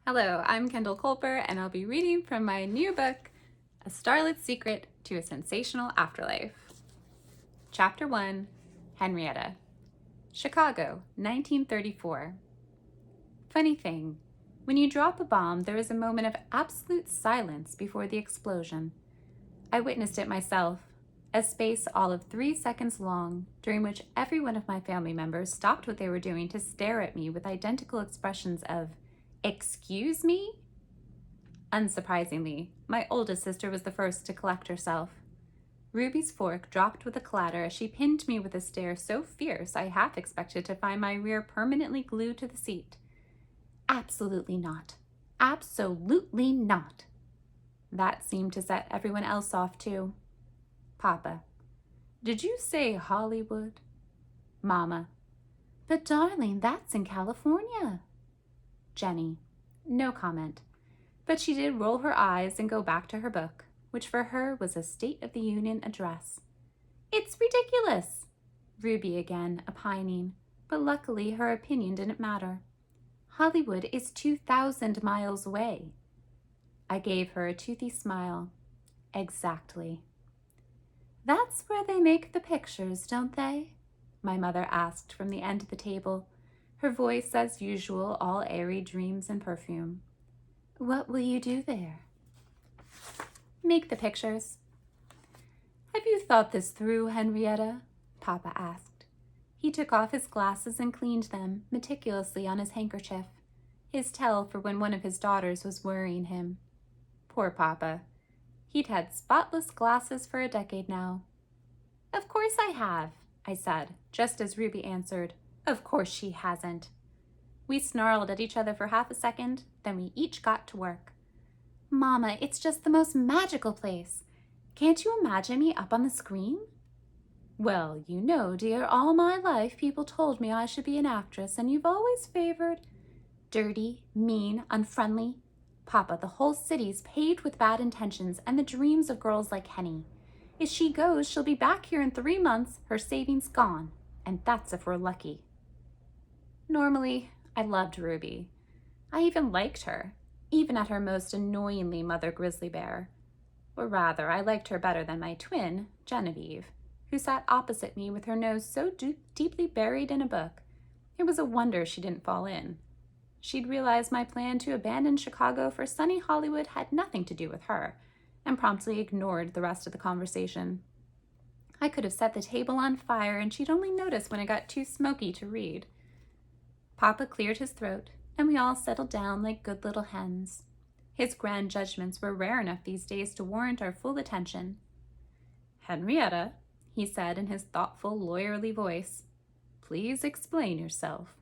Hello, I'm Kendall Kulper, and I'll be reading from my new book, A Starlet's Secret to a Sensational Afterlife. Chapter 1, Henrietta. Chicago, 1934. Funny thing, when you drop a bomb, there is a moment of absolute silence before the explosion. I witnessed it myself, a space all of 3 seconds long, during which every one of my family members stopped what they were doing to stare at me with identical expressions of, "Excuse me?" Unsurprisingly, my oldest sister was the first to collect herself. Ruby's fork dropped with a clatter as she pinned me with a stare so fierce I half expected to find my rear permanently glued to the seat. Absolutely not. Absolutely not. That seemed to set everyone else off too. Papa: "Did you say Hollywood?" Mama: "But darling, that's in California." Jenny: No comment. But she did roll her eyes and go back to her book, which for her was a State of the Union address. "It's ridiculous." Ruby again, opining, but luckily her opinion didn't matter. "Hollywood is 2,000 miles away." I gave her a toothy smile. Exactly. "That's where they make the pictures, don't they?" my mother asked from the end of the table, her voice as usual all airy dreams and perfume. "What will you do there?" "Make the pictures." "Have you thought this through, Henrietta?" Papa asked. He took off his glasses and cleaned them meticulously on his handkerchief, his tell for when one of his daughters was worrying him. Poor Papa. He'd had spotless glasses for a decade now. "Of course I have," I said, just as Ruby answered, "Of course she hasn't." We snarled at each other for half a second, then we each got to work. "Mama, it's just the most magical place. Can't you imagine me up on the screen?" "Well, you know, dear, all my life people told me I should be an actress, and you've always favored—" "Dirty, mean, unfriendly. Papa, the whole city's paved with bad intentions and the dreams of girls like Henny. If she goes, she'll be back here in 3 months, her savings gone, and that's if we're lucky." Normally, I loved Ruby. I even liked her, even at her most annoyingly Mother Grizzly Bear. Or rather, I liked her better than my twin, Genevieve, who sat opposite me with her nose so deeply buried in a book, it was a wonder she didn't fall in. She'd realized my plan to abandon Chicago for sunny Hollywood had nothing to do with her, and promptly ignored the rest of the conversation. I could have set the table on fire, and she'd only notice when it got too smoky to read. Papa cleared his throat, and we all settled down like good little hens. His grand judgments were rare enough these days to warrant our full attention. "Henrietta," he said in his thoughtful, lawyerly voice, "please explain yourself."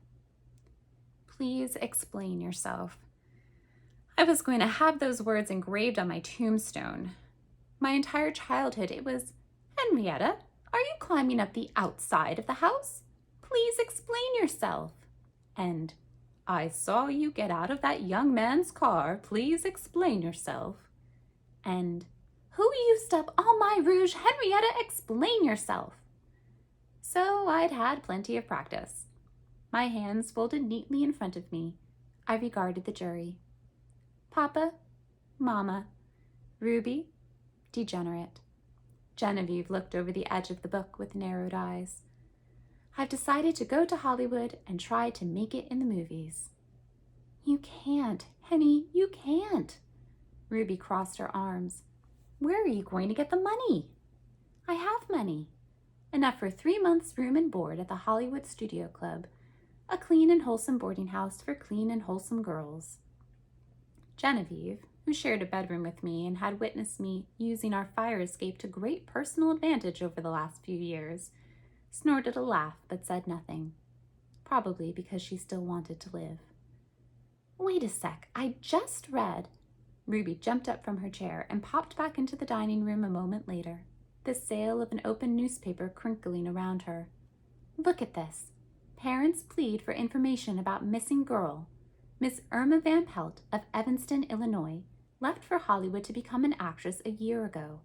Please explain yourself. I was going to have those words engraved on my tombstone. My entire childhood it was, "Henrietta, are you climbing up the outside of the house? Please explain yourself." And, "I saw you get out of that young man's car. Please explain yourself." And, "Who used up all my rouge? Henrietta, explain yourself." So I'd had plenty of practice. My hands folded neatly in front of me, I regarded the jury. Papa, Mama, Ruby, degenerate. Genevieve looked over the edge of the book with narrowed eyes. "I've decided to go to Hollywood and try to make it in the movies." "You can't, Henny, you can't." Ruby crossed her arms. "Where are you going to get the money?" "I have money. Enough for 3 months' room and board at the Hollywood Studio Club, a clean and wholesome boarding house for clean and wholesome girls." Genevieve, who shared a bedroom with me and had witnessed me using our fire escape to great personal advantage over the last few years, snorted a laugh but said nothing, probably because she still wanted to live. "Wait a sec, I just read—" Ruby jumped up from her chair and popped back into the dining room a moment later, the sail of an open newspaper crinkling around her. "Look at this. Parents plead for information about missing girl. Miss Irma Van Pelt of Evanston, Illinois, left for Hollywood to become an actress a year ago.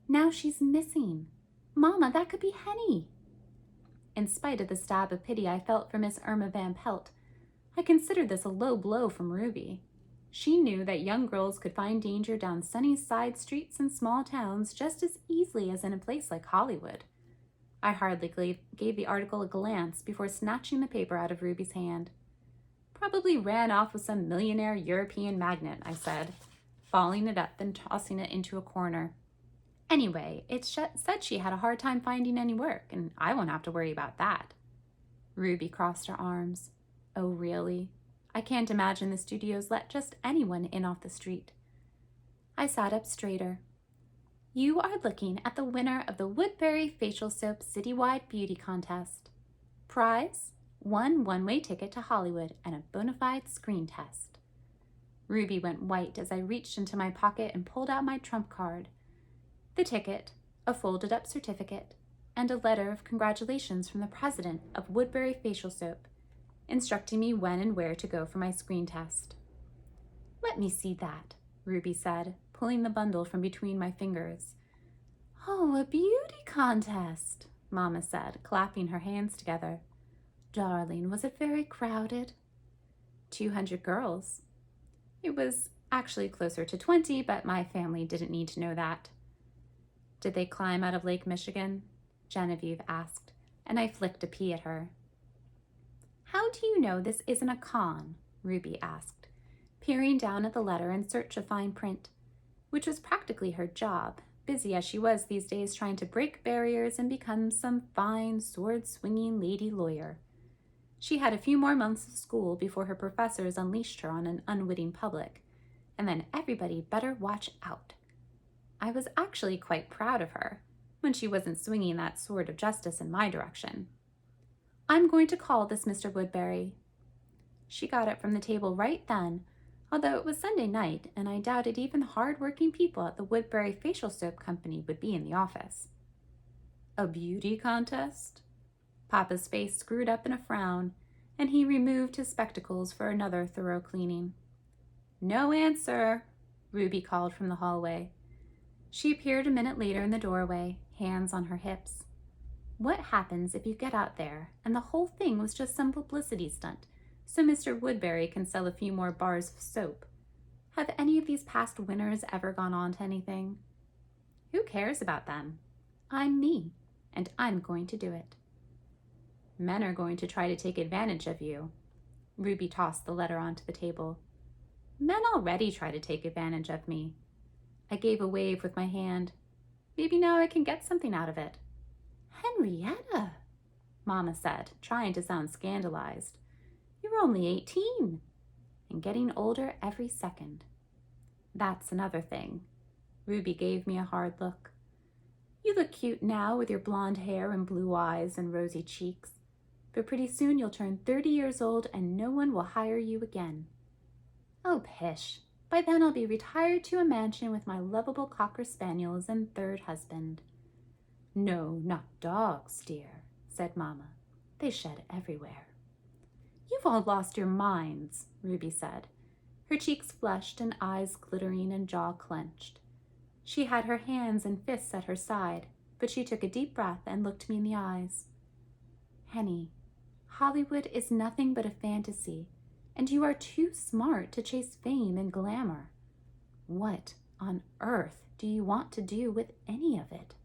Now she's missing. Mama, that could be Henny." In spite of the stab of pity I felt for Miss Irma Van Pelt, I considered this a low blow from Ruby. She knew that young girls could find danger down sunny side streets in small towns just as easily as in a place like Hollywood. I hardly gave the article a glance before snatching the paper out of Ruby's hand. "Probably ran off with some millionaire European magnate," I said, folding it up and tossing it into a corner. "Anyway, it said she had a hard time finding any work, and I won't have to worry about that." Ruby crossed her arms. "Oh, really? I can't imagine the studios let just anyone in off the street." I sat up straighter. "You are looking at the winner of the Woodbury Facial Soap Citywide Beauty Contest. Prize? One-way ticket to Hollywood and a bona fide screen test." Ruby went white as I reached into my pocket and pulled out my trump card. The ticket, a folded-up certificate, and a letter of congratulations from the president of Woodbury Facial Soap, instructing me when and where to go for my screen test. "Let me see that," Ruby said, pulling the bundle from between my fingers. "Oh, a beauty contest," Mama said, clapping her hands together. "Darling, was it very crowded?" 200 girls. It was actually closer to 20, but my family didn't need to know that. "Did they climb out of Lake Michigan?" Genevieve asked, and I flicked a pea at her. "How do you know this isn't a con?" Ruby asked, peering down at the letter in search of fine print, which was practically her job, busy as she was these days trying to break barriers and become some fine, sword-swinging lady lawyer. She had a few more months of school before her professors unleashed her on an unwitting public, and then everybody better watch out. I was actually quite proud of her, when she wasn't swinging that sword of justice in my direction. "I'm going to call this Mr. Woodbury." She got up from the table right then, although it was Sunday night, and I doubted even hard-working people at the Woodbury Facial Soap Company would be in the office. "A beauty contest?" Papa's face screwed up in a frown, and he removed his spectacles for another thorough cleaning. "No answer," Ruby called from the hallway. She appeared a minute later in the doorway, hands on her hips. "What happens if you get out there and the whole thing was just some publicity stunt so Mr. Woodbury can sell a few more bars of soap? Have any of these past winners ever gone on to anything? Who cares about them? I'm me, and I'm going to do it." "Men are going to try to take advantage of you." Ruby tossed the letter onto the table. "Men already try to take advantage of me." I gave a wave with my hand. "Maybe now I can get something out of it." "Henrietta," Mama said, trying to sound scandalized. "You're only 18, and getting older every second." "That's another thing." Ruby gave me a hard look. "You look cute now with your blonde hair and blue eyes and rosy cheeks, but pretty soon you'll turn 30 years old and no one will hire you again." "Oh, pish. By then I'll be retired to a mansion with my lovable Cocker Spaniels and third husband." "No, not dogs, dear," said Mama. "They shed everywhere." "You've all lost your minds," Ruby said, her cheeks flushed and eyes glittering and jaw clenched. She had her hands and fists at her side, but she took a deep breath and looked me in the eyes. "Henny, Hollywood is nothing but a fantasy, and you are too smart to chase fame and glamour. What on earth do you want to do with any of it?"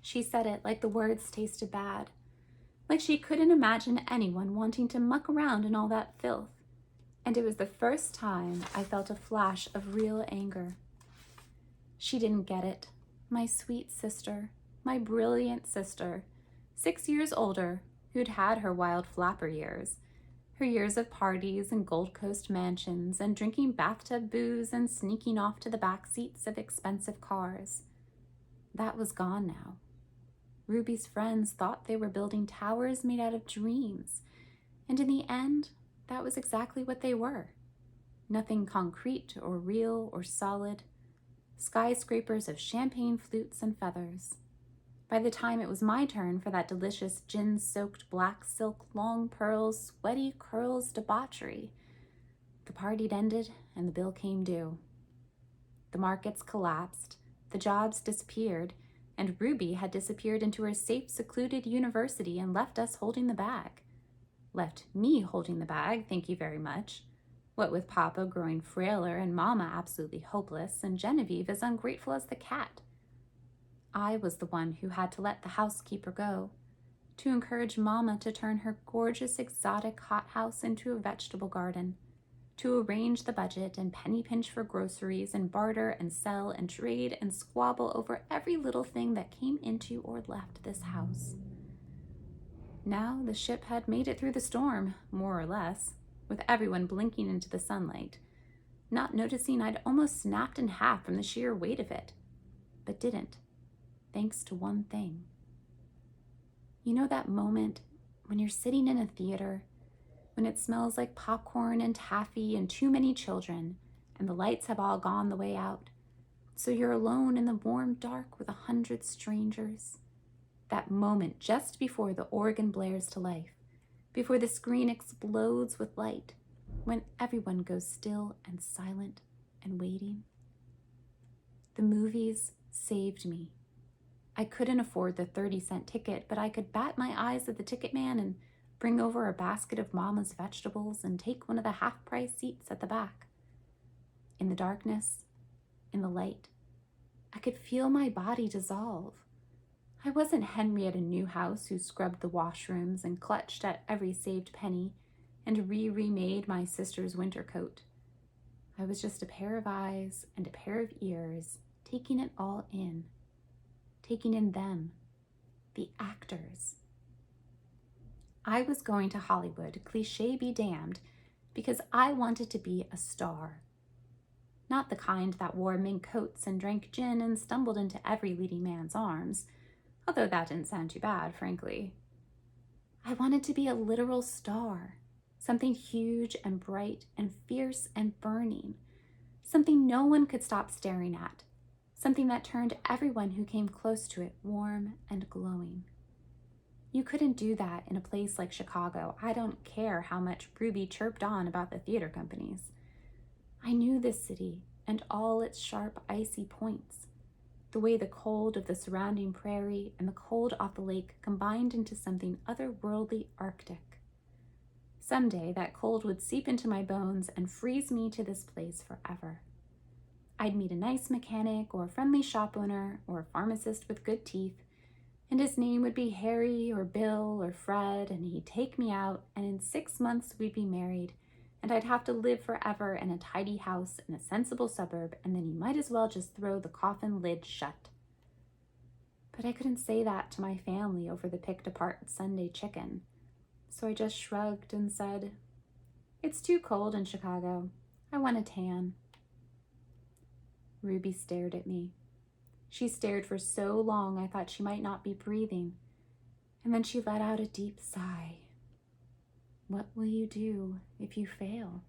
She said it like the words tasted bad, like she couldn't imagine anyone wanting to muck around in all that filth, and it was the first time I felt a flash of real anger. She didn't get it. My sweet sister, my brilliant sister, 6 years older, who'd had her wild flapper years, her years of parties and Gold Coast mansions and drinking bathtub booze and sneaking off to the back seats of expensive cars. That was gone now. Ruby's friends thought they were building towers made out of dreams, and in the end, that was exactly what they were. Nothing concrete or real or solid. Skyscrapers of champagne flutes and feathers. By the time it was my turn for that delicious gin-soaked black silk, long pearls, sweaty curls debauchery, the party'd ended and the bill came due. The markets collapsed, the jobs disappeared, and Ruby had disappeared into her safe, secluded university and left us holding the bag. Left me holding the bag, thank you very much, What with Papa growing frailer and Mama absolutely hopeless and Genevieve as ungrateful as the cat. I was the one who had to let the housekeeper go, to encourage Mama to turn her gorgeous exotic hothouse into a vegetable garden, to arrange the budget and penny pinch for groceries and barter and sell and trade and squabble over every little thing that came into or left this house. Now the ship had made it through the storm, more or less, with everyone blinking into the sunlight, not noticing I'd almost snapped in half from the sheer weight of it, but didn't, thanks to one thing. You know that moment when you're sitting in a theater, when it smells like popcorn and taffy and too many children, and the lights have all gone the way out, so you're alone in the warm dark with 100 strangers? That moment just before the organ blares to life, before the screen explodes with light, when everyone goes still and silent and waiting. The movies saved me. I couldn't afford the 30-cent ticket, but I could bat my eyes at the ticket man and bring over a basket of Mama's vegetables and take one of the half-price seats at the back. In the darkness, in the light, I could feel my body dissolve. I wasn't Henrietta Newhouse who scrubbed the washrooms and clutched at every saved penny and remade my sister's winter coat. I was just a pair of eyes and a pair of ears, taking it all in, taking in them, the actors. I was going to Hollywood, cliché be damned, because I wanted to be a star. Not the kind that wore mink coats and drank gin and stumbled into every leading man's arms, although that didn't sound too bad, frankly. I wanted to be a literal star, something huge and bright and fierce and burning, something no one could stop staring at, something that turned everyone who came close to it warm and glowing. You couldn't do that in a place like Chicago. I don't care how much Ruby chirped on about the theater companies. I knew this city and all its sharp, icy points, the way the cold of the surrounding prairie and the cold off the lake combined into something otherworldly Arctic. Someday that cold would seep into my bones and freeze me to this place forever. I'd meet a nice mechanic or a friendly shop owner or a pharmacist with good teeth, and his name would be Harry or Bill or Fred, and he'd take me out, and in 6 months we'd be married, and I'd have to live forever in a tidy house in a sensible suburb, and then he might as well just throw the coffin lid shut. But I couldn't say that to my family over the picked apart Sunday chicken, so I just shrugged and said, "It's too cold in Chicago. I want a tan." Ruby stared at me. She stared for so long I thought she might not be breathing, and then she let out a deep sigh. "What will you do if you fail?"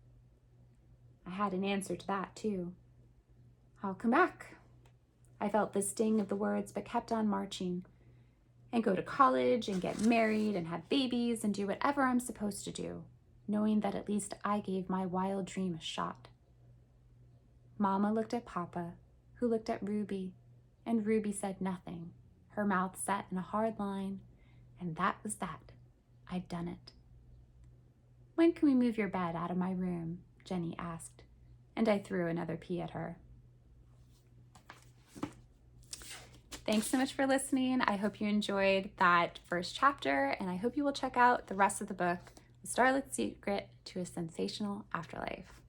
I had an answer to that, too. "I'll come back." I felt the sting of the words, but kept on marching. "And go to college and get married and have babies and do whatever I'm supposed to do, knowing that at least I gave my wild dream a shot." Mama looked at Papa, who looked at Ruby, and Ruby said nothing, her mouth set in a hard line, and that was that. I'd done it. "When can we move your bed out of my room?" Jenny asked, and I threw another pea at her. Thanks so much for listening. I hope you enjoyed that first chapter, and I hope you will check out the rest of the book, The Starlet's Secret to a Sensational Afterlife.